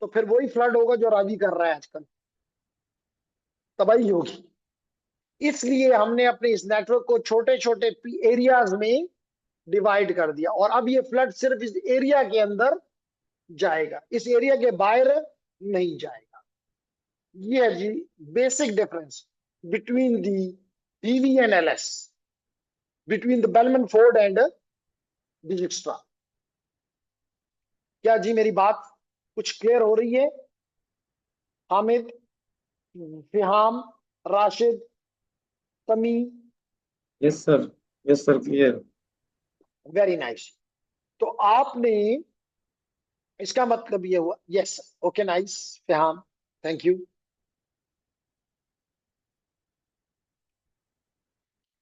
तो फिर वही फ्लड होगा जो रावी कर रहा है आजकल, तबाही होगी। इसलिए हमने अपने इस नेटवर्क को छोटे छोटे एरियाज में डिवाइड कर दिया, और अब ये फ्लड सिर्फ इस एरिया के अंदर जाएगा, इस एरिया के बाहर नहीं जाएगा। ये है जी basic difference between the DV and LS, between the Bellman Ford and Dijkstra. क्या जी मेरी बात कुछ क्लियर हो रही है? Hamid, Fiham, Rashid, Tami?
Yes sir, yes sir, clear.
Very nice. तो आपने, इसका मतलब ये हुआ, yes, okay, nice, Fiham, thank you.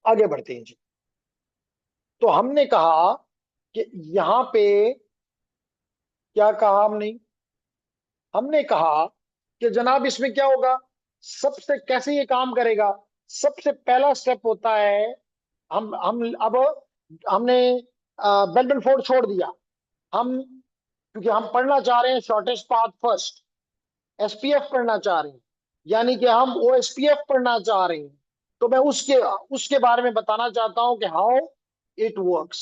आगे बढ़ते हैं जी। तो हमने कहा कि यहां पे क्या कहा हमने? हमने कहा कि जनाब इसमें क्या होगा, सबसे कैसे ये काम करेगा। सबसे पहला स्टेप होता है, हम अब हमने बेल्टन फोर्ड छोड़ दिया। हम, क्योंकि हम पढ़ना चाह रहे हैं शॉर्टेस्ट पाथ फर्स्ट, एसपीएफ पढ़ना चाह रहे हैं, यानी कि हम ओएसपीएफ पढ़ना चाह रहे हैं। तो मैं उसके उसके बारे में बताना चाहता हूं कि हाउ इट वर्क्स।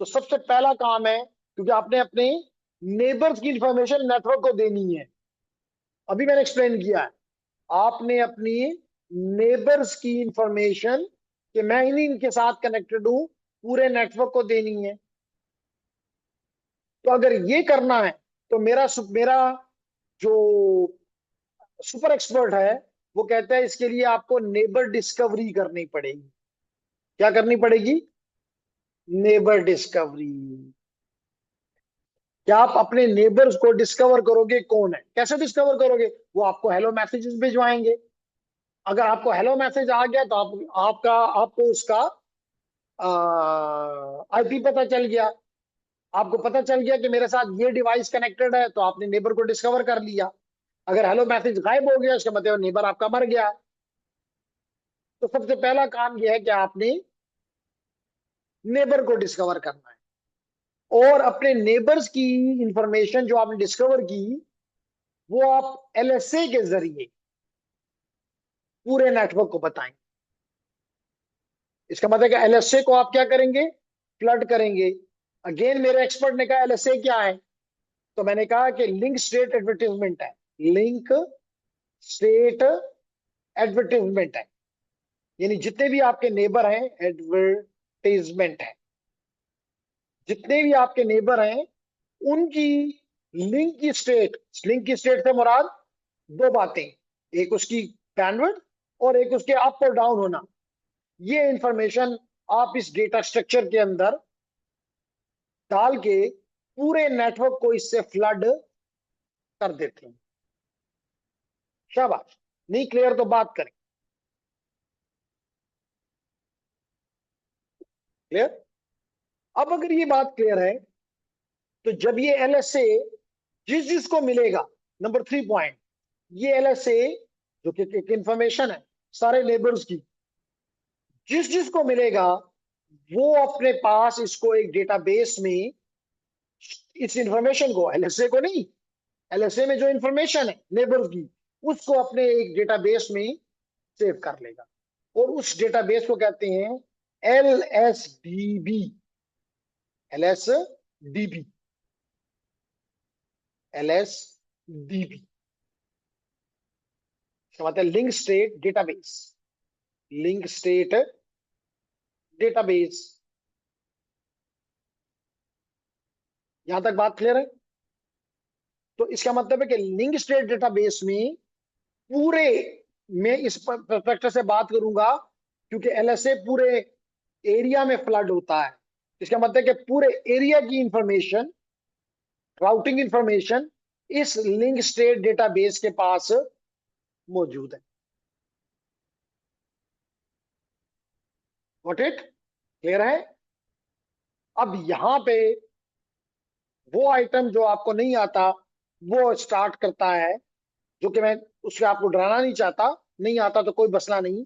तो सबसे पहला काम है, क्योंकि आपने अपने नेबर्स की इंफॉर्मेशन नेटवर्क को देनी है, अभी मैंने एक्सप्लेन किया है। आपने अपनी नेबर्स की इंफॉर्मेशन, कि मैं इन्हीं के साथ कनेक्टेड हूं, पूरे नेटवर्क को देनी है। तो अगर ये करना है, तो मेरा जो सुपर एक्सपर्ट है, वो कहता है इसके लिए आपको नेबर डिस्कवरी करनी पड़ेगी। क्या करनी पड़ेगी? Neighbour discovery. क्या आप अपने नेबर्स को डिस्कवर करोगे कौन है? कैसे डिस्कवर करोगे? वो आपको हेलो मैसेजेस भिजवाएंगे। अगर आपको हेलो मैसेज आ गया तो आपको उसका आईपी पता चल गया। आपको पता चल गया कि मेरे साथ ये डिवाइस कनेक्टेड है, तो आपने नेबर को डिस्कवर कर लिया। अगर हेलो मैसेज गायब हो गया, उसका मतलब नेबर आपका मर गया। तो सबसे पहला काम यह है कि आपने नेबर को डिस्कवर करना है, और अपने नेबर्स की इंफॉर्मेशन जो आपने डिस्कवर की, वो आप एलएसए के जरिए पूरे नेटवर्क को बताएंगे। इसका मतलब है एलएसए को आप क्या करेंगे? फ्लड करेंगे। अगेन मेरे एक्सपर्ट ने कहा एलएसए क्या है, तो मैंने कहा कि लिंक स्टेट एडवर्टीजमेंट है। लिंक स्टेट एडवर्टीजमेंट है, यानी जितने भी आपके नेबर हैं एडवर्टीजमेंट है। जितने भी आपके नेबर हैं उनकी लिंक की स्टेट से मुराद दो बातें, एक उसकी बैंडविड्थ और एक उसके अप और डाउन होना। ये इंफॉर्मेशन आप इस डेटा स्ट्रक्चर के अंदर डाल के पूरे नेटवर्क को इससे फ्लड कर देते हैं। शाबाश। नहीं क्लियर तो बात करें। क्लियर? अब अगर ये बात क्लियर है, तो जब ये एलएसए जिस जिसको मिलेगा, नंबर 3 पॉइंट, ये एलएसए जो कि एक इंफॉर्मेशन है सारे लेबर्स की, जिस जिसको मिलेगा वो अपने पास इसको एक डेटाबेस में, इस इंफॉर्मेशन को, एलएसए को नहीं, एलएसए में जो इंफॉर्मेशन है लेबर्स की, उसको अपने एक डेटाबेस में सेव कर लेगा। और उस डेटाबेस को कहते हैं एलएसडीबी। एलएसडीबी, एलएसडीबी इसका मतलब link state database. Link state database. यहां तक बात क्लियर है? तो इसका मतलब है कि लिंक स्टेट डेटाबेस में पूरे, मैं इस परस्पेक्टिव से बात करूंगा, क्योंकि एलएसए पूरे एरिया में फ्लड होता है, इसका मतलब है कि पूरे एरिया की इंफॉर्मेशन, राउटिंग इंफॉर्मेशन इस लिंक स्टेट डेटाबेस के पास मौजूद है। वॉट इट क्लियर है? अब यहां पे वो आइटम जो आपको नहीं आता वो स्टार्ट करता है, जो कि मैं उससे आपको डराना नहीं चाहता, नहीं आता तो कोई मसला नहीं।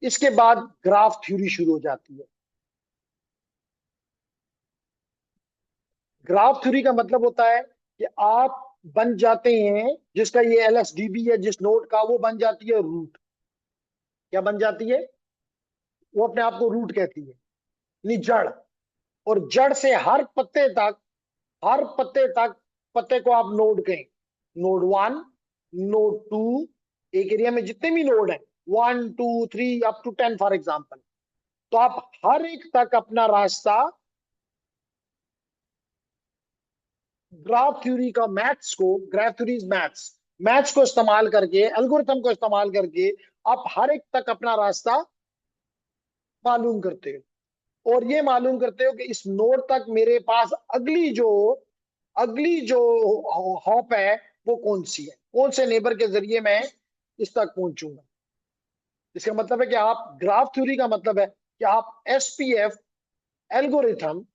इसके बाद ग्राफ थ्योरी शुरू हो जाती है। ग्राफ थ्योरी का मतलब होता है कि आप बन जाते हैं, जिसका ये एलएसडीबी है जिस नोड का, वो बन जाती है रूट। क्या बन जाती है? वो अपने आप को रूट कहती है, यानी जड़। और जड़ से हर पत्ते तक, हर पत्ते तक, पत्ते को आप नोड कहें, नोड 1, नोड 2, एक एरिया में जितने भी नोड हैं, 1 2 3 अप टू 10 फॉर एग्जांपल, तो आप हर एक तक अपना रास्ता ग्राफ थ्योरी का, मैथ्स को, ग्राफ थ्योरी मैथ्स, मैथ्स को इस्तेमाल करके, एल्गोरिथम को इस्तेमाल करके आप हर एक तक अपना रास्ता मालूम करते हो। और ये मालूम करते हो कि इस नोड तक मेरे पास अगली जो हॉप है वो कौन सी है, कौन से नेबर के जरिए मैं इस तक पहुंचूंगा। इसका मतलब है कि आप, ग्राफ थ्योरी का मतलब है कि आप एसपीएफ एल्गोरिथम,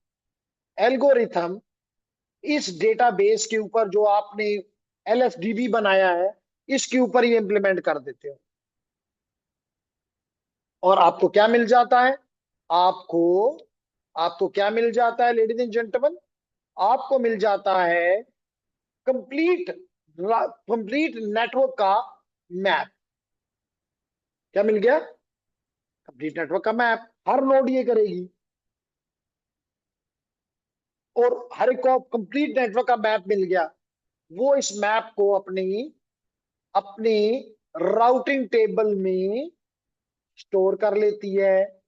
एल्गोरिथम इस डेटाबेस के ऊपर जो आपने एलएफडीबी बनाया है, इसके ऊपर ही इंप्लीमेंट कर देते हो। और आपको क्या मिल जाता है? आपको आपको क्या मिल जाता है लेडीज एंड जेंटलमैन? आपको मिल जाता है कंप्लीट कंप्लीट नेटवर्क का मैप। क्या मिल गया? कंप्लीट नेटवर्क का मैप। हर नोड ये करेगी, और हर एक को कंप्लीट नेटवर्क का मैप मिल गया। वो इस मैप को अपनी अपनी राउटिंग टेबल में स्टोर कर लेती है।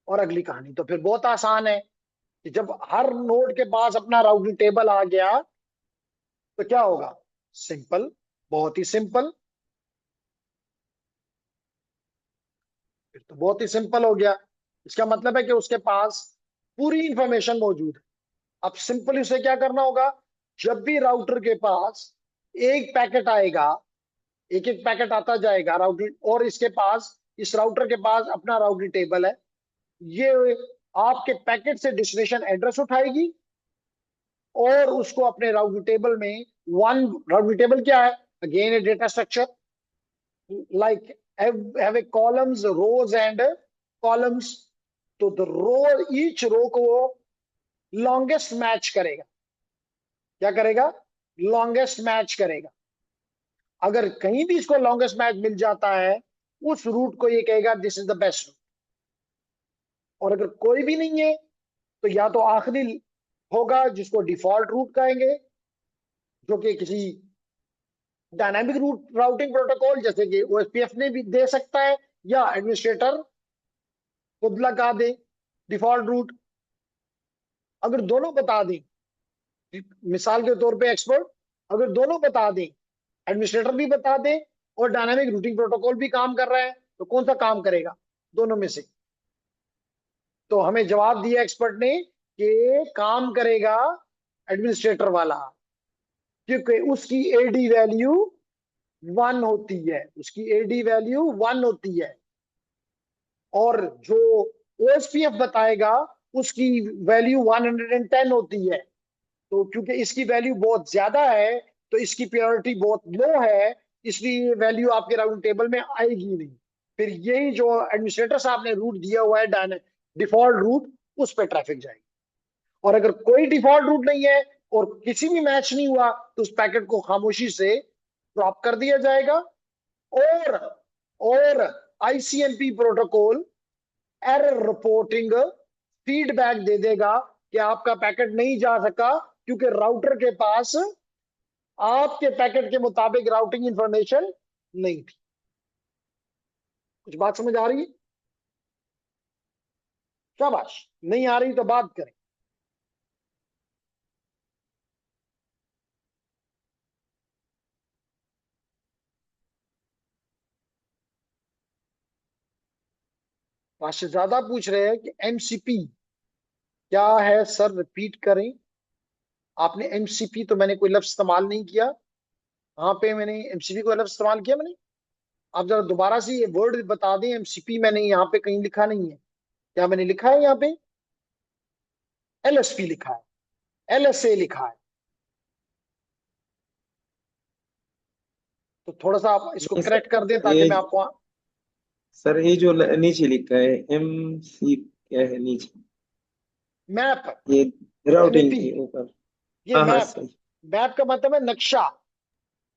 और अगली कहानी तो फिर बहुत आसान है कि जब हर नोड के पास अपना राउटिंग टेबल आ गया तो क्या होगा? सिंपल, बहुत ही सिंपल। फिर तो बहुत ही सिंपल हो गया। इसका मतलब है कि उसके पास पूरी इंफॉर्मेशन मौजूद है। अब सिंपल उसे क्या करना होगा? जब भी राउटर के पास एक पैकेट आएगा, एक एक पैकेट आता जाएगा राउटर, और इसके पास, इस राउटर के पास अपना राउटिंग टेबल है, ये आपके पैकेट से डेस्टिनेशन एड्रेस उठाएगी और उसको अपने राउटिंग टेबल में, वन राउटिंग टेबल क्या है? Again A data structure, like have a columns, rows and columns। तो द रो, ईच रो को वो लॉन्गेस्ट मैच करेगा। क्या करेगा? लॉन्गेस्ट मैच करेगा। अगर कहीं भी इसको लॉन्गेस्ट मैच मिल जाता है, उस रूट को ये कहेगा this is the best route. और अगर कोई भी नहीं है तो या तो आखिरी होगा जिसको डिफॉल्ट रूट कहेंगे, जो कि किसी डायनामिक रूट राउटिंग प्रोटोकॉल जैसे कि ओएसपीएफ ने भी दे सकता है, या एडमिनिस्ट्रेटर खुद लगा दे डिफॉल्ट रूट। अगर दोनों बता दें, मिसाल के तौर पे एक्सपर्ट, अगर दोनों बता दें, एडमिनिस्ट्रेटर भी बता दे और डायनामिक रूटिंग प्रोटोकॉल भी काम कर रहा है, तो कौन सा काम करेगा दोनों में से? तो हमें जवाब दिया एक्सपर्ट ने कि काम करेगा एडमिनिस्ट्रेटर वाला, क्योंकि उसकी एडी वैल्यू 1 होती है, उसकी एडी वैल्यू 1 होती है। और जो ओएसपीएफ बताएगा उसकी वैल्यू 110 होती है। तो क्योंकि इसकी वैल्यू बहुत ज्यादा है, तो इसकी प्योरिटी बहुत लो है, इसलिए वैल्यू आपके राउंड टेबल में आएगी नहीं। फिर यही जो एडमिनिस्ट्रेटर साहब ने रूट दिया हुआ है, डिफॉल्ट रूट, उस पर ट्रैफिक जाएगी। और अगर कोई डिफॉल्ट रूट नहीं है और किसी भी मैच नहीं हुआ, तो उस पैकेट को खामोशी से ड्रॉप कर दिया जाएगा। और और ICMP protocol error reporting feedback दे देगा कि आपका पैकेट नहीं जा सका, क्योंकि राउटर के पास आपके पैकेट के मुताबिक राउटिंग इंफॉर्मेशन नहीं थी। कुछ बात समझ आ रही है? शाबाश। नहीं आ रही तो बात करें। पांच से ज्यादा पूछ रहे हैं कि एमसीपी, क्या है सर, रिपीट करें। आपने एमसीपी तो मैंने कोई लफ्ज इस्तेमाल नहीं किया। कहाँ पे मैंने एमसीपी को लफ्ज इस्तेमाल किया मैंने? आप जरा दोबारा से ये वर्ड बता दें। एमसीपी मैंने यहाँ पे कहीं लिखा नहीं है। क्या मैंने लिखा है यहाँ पे? एलएसपी लिखा है, एलएसए लिखा है। तो थोड़ा सा आप इसको
नहीं सर,
करेक्ट कर दें ताकि
ये
मैं आपको।
सर ये जो नीचे लिखा है MC, क्या है नीचे?
मैप,
ये राउटिंग
एमएपी,
के ऊपर।
ये
हाँ हाँ
मैप।
सही।
मैप का मतलब है नक्शा।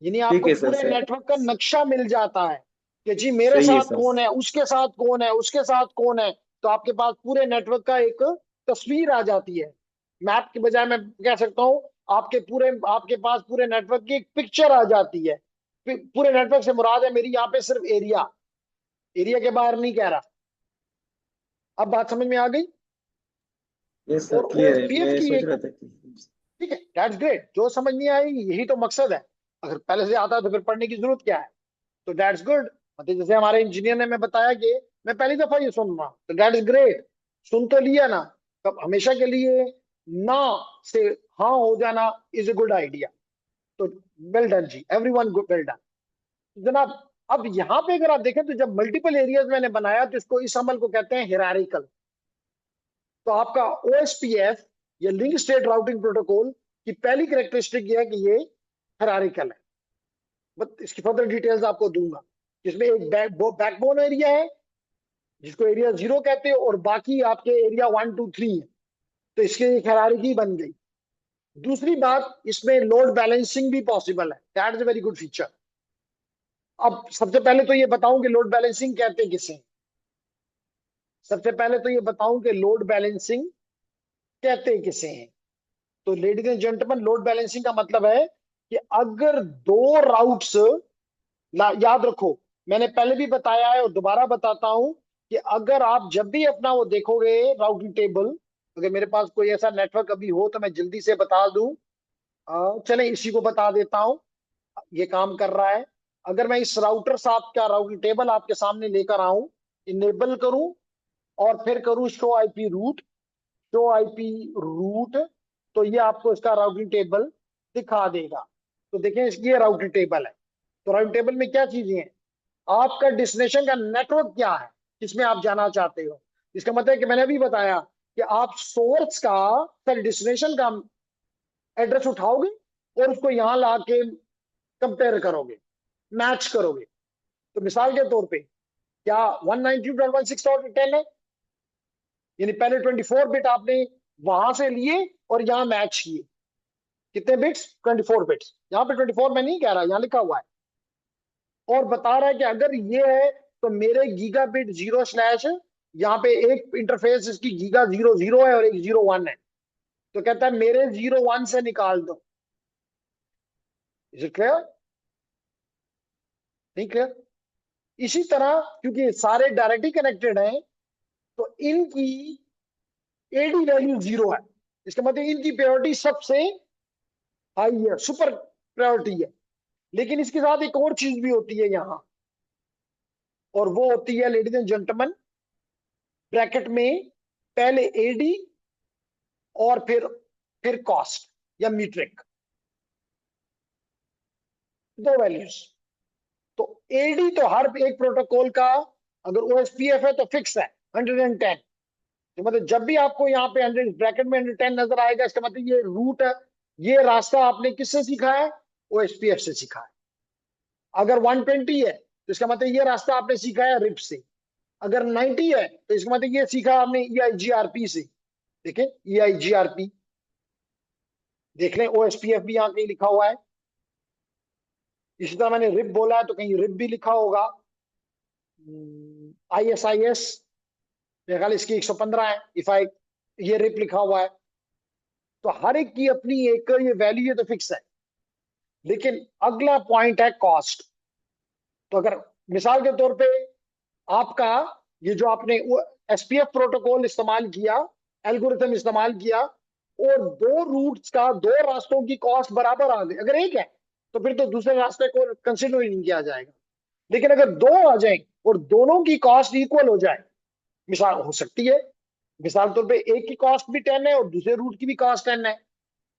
यानी
ठीक
आपको
है सर,
पूरे
सही।
नेटवर्क का नक्शा मिल जाता है कि जी मेरे
सही है
साथ
सर।
कौन है, उसके साथ कौन है, उसके साथ कौन है। तो आपके पास पूरे नेटवर्क का एक तस्वीर आ जाती है। मैप के बजाय मैं कह सकता हूँ आपके पास पूरे नेटवर्क की एक पिक्चर आ जाती है। पूरे नेटवर्क से मुराद है मेरी यहाँ पे सिर्फ एरिया। एरिया के बाहर नहीं कह रहा। अब बात समझ में आ गई।
ये
और
सर क्लियर है,
ओएसपीएफ
मैं
की
सोच
एक,
रहा था कि।
ठीक है, दैट्स ग्रेट। जो समझ नहीं आई यही तो मकसद है। अगर पहले से आता है तो फिर पढ़ने की जरूरत क्या है? तो दैट्स गुड। मतलब जैसे हमारे इंजीनियर ने मैं बताया कि मैं पहली दफा ये सुन रहा हूं, तो दैट इज ग्रेट। सुन तो लिया ना। तब हमेशा के लिए ना से हाँ हो जाना इज ए गुड आइडिया। तो वेल डन जी, एवरीवन गुड, वेल डन। जनाब, अब यहाँ पे अगर आप देखें तो जब मल्टीपल एरियाज मैंने बनाया तो इसको, इस अमल को कहते हैं हिरारिकल। तो आपका ओएसपीएफ या लिंक स्टेट राउटिंग प्रोटोकॉल की पहली कैरेक्टरिस्टिक ये है कि ये हिरारिकल है। बट इसकी फर्दर डिटेल्स आपको दूंगा। इसमें एक बैकबोन एरिया है जिसको एरिया 0 कहते हैं, और बाकी आपके एरिया 1 2 3 है। तो इसके एक हायरार्की बन गई। दूसरी बात, इसमें लोड बैलेंसिंग भी पॉसिबल है। That is a very good feature. अब सबसे पहले तो ये बताऊं कि लोड बैलेंसिंग कहते किसे हैं। सबसे पहले तो ये बताऊं कि लोड बैलेंसिंग कहते किसे हैं। तो ladies and gentleman, load balancing का मतलब है कि अगर दो राउट्स, याद रखो, मैंने पहले भी बताया है और दोबारा बताता हूं कि अगर आप जब भी अपना वो देखोगे राउटिंग टेबल, अगर मेरे पास कोई ऐसा नेटवर्क अभी हो तो मैं जल्दी से बता दूं। चले इसी को बता देता हूं। ये काम कर रहा है। अगर मैं इस राउटर साथ का राउटिंग टेबल आपके सामने लेकर आऊं, इनेबल करूं और फिर करूं show IP root, show IP root, तो ये आपको इसका राउटिंग टेबल दिखा देगा। तो देखें, ये राउटिंग टेबल है। तो राउटिंग टेबल में क्या चीजें हैं? आपका डेस्टिनेशन का नेटवर्क क्या है, जिसमें आप जाना चाहते हो। इसका मतलब है कि मैंने अभी बताया कि आप सोर्स का, सर डेस्टिनेशन का एड्रेस उठाओगे और उसको यहां ला के कंपेयर करोगे, मैच करोगे। तो मिसाल के तौर पे, क्या 192.168.10 है? यानी पहले 24 बिट आपने वहां से लिए और यहां मैच किए। कितने बिट्स? 24 बिट्स। यहां पे 24 मैं नहीं कह रहा, यहां लिखा हुआ है। और बता रहा है कि अगर ये है तो मेरे गीगा बिट 0 स्लैश, यहाँ पे एक इंटरफेस इसकी गीगा 00 है और एक 01 है। तो कहता है मेरे 01 से निकाल दो। Is it clear? नहीं क्लियर? इसी तरह क्योंकि सारे डायरेक्टली कनेक्टेड हैं, तो इनकी एडी वैल्यू 0 है। इसका मतलब इनकी प्रायोरिटी सबसे हाई है, सुपर प्रायोरिटी है। लेकिन इसके साथ एक और चीज भी होती है यहां, और वो होती है लेडीज एंड जेंटलमैन, ब्रैकेट में पहले एडी और फिर कॉस्ट या मीट्रिक, दो वैल्यूज। तो एडी तो हर एक प्रोटोकॉल का, अगर ओएसपीएफ है तो फिक्स है 110। तो मतलब जब भी आपको यहाँ पे 100 ब्रैकेट में 110 नजर आएगा, इसका मतलब ये रूट है। ये रास्ता आपने किससे सीखा है? ओएसपीएफ से सीखा है। अगर 120 है तो इसका मतलब ये रास्ता आपने सीखा है रिप से। अगर 90 है तो इसका मतलब ये सीखा आपने ईआईजीआरपी से। देखें, ईआईजीआरपी देख लें, ओएसपीएफ भी यहाँ कहीं लिखा हुआ है। इसी तरह मैंने रिप बोला है तो कहीं रिप भी लिखा होगा। ISIS, मेरे ख्याल इसकी 115 है। इफ आई, ये रिप लिखा हुआ है। तो हर एक की अपनी एक ये वैल्यू, ये तो फिक्स है। लेकिन अगला पॉइंट है कॉस्ट। तो अगर मिसाल के तौर पे आपका ये जो आपने एसपीएफ प्रोटोकॉल इस्तेमाल किया, एल्गोरिथम इस्तेमाल किया, और दो रूट्स का, दो रास्तों की कॉस्ट बराबर आ गई, अगर एक है तो फिर तो दूसरे रास्ते को कंसिडर ही नहीं किया जाएगा। लेकिन अगर दो आ जाए और दोनों की कॉस्ट इक्वल हो जाए, मिसाल हो सकती है मिसाल तौर पे एक की कॉस्ट भी 10 है और दूसरे रूट की भी कॉस्ट 10 है,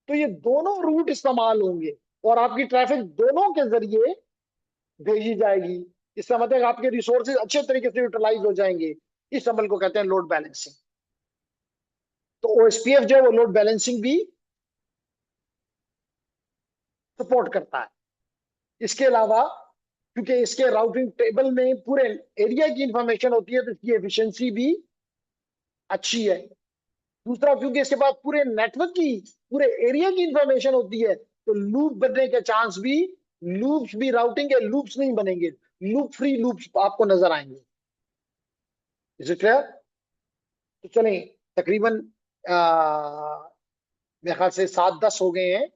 तो ये दोनों रूट इस्तेमाल होंगे और आपकी ट्रैफिक दोनों के जरिए भेजी जाएगी। इसका मतलब आपके रिसोर्सेज अच्छे तरीके से यूटिलाइज हो जाएंगे। इस अमल को कहते हैं लोड बैलेंसिंग। तो ओएसपीएफ जो है वो लोड बैलेंसिंग भी सपोर्ट करता है। इसके अलावा क्योंकि इसके राउटिंग टेबल में पूरे एरिया की इंफॉर्मेशन होती है तो इसकी एफिशिएंसी भी अच्छी है। दूसरा, क्योंकि इसके पास पूरे नेटवर्क की, पूरे एरिया की इंफॉर्मेशन होती है, तो लूप बनने के चांस भी, लूप्स भी, राउटिंग के लूप्स नहीं बनेंगे, लूप फ्री लूप्स आपको नजर आएंगे। Is it clear? तो चलें, तकरीबन मेरे ख्याल से 7:10 हो गए हैं,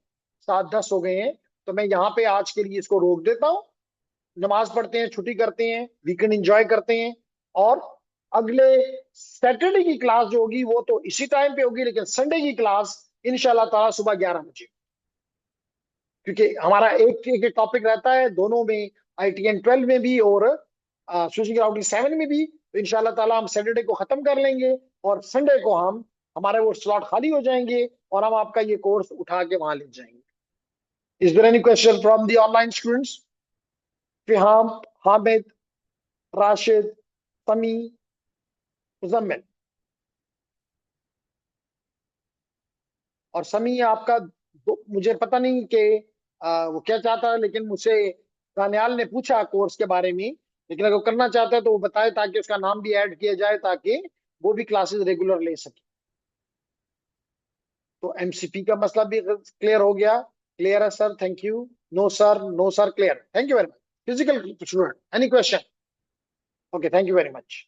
7:10 हो गए हैं। तो मैं यहाँ पे आज के लिए इसको रोक देता हूँ। नमाज पढ़ते हैं, छुट्टी करते हैं, वीकेंड एंजॉय करते हैं। और अगले सैटरडे की क्लास जो होगी वो तो इसी टाइम पे होगी, लेकिन संडे की क्लास इंशाल्लाह ताला सुबह 11 बजे, क्योंकि हमारा एक एक टॉपिक रहता है दोनों में, ITN 12 में भी और स्विचिंग राउटिंग 7 में भी। तो इंशाल्लाह ताला हम सैटरडे को खत्म कर लेंगे और संडे को हम, हमारे वो स्लॉट खाली हो जाएंगे और हम आपका ये कोर्स उठा के वहां ले जाएंगे। Is there any question from the online students? Fiham, Hamid, Rashid, Sami, Muzammil. और समी आपका मुझे पता नहीं कि वो क्या चाहता है, लेकिन मुझसे दानियाल ने पूछा कोर्स के बारे में। लेकिन अगर वो करना चाहता है तो वो बताए, ताकि उसका नाम भी ऐड किया जाए, ताकि वो भी क्लासेस रेगुलर ले सके। तो MCP का मसला भी क्लियर हो गया। क्लियर है sir? Thank you. No sir, no sir, clear. Thank you very much. Physical student, any question? Okay, thank you very much.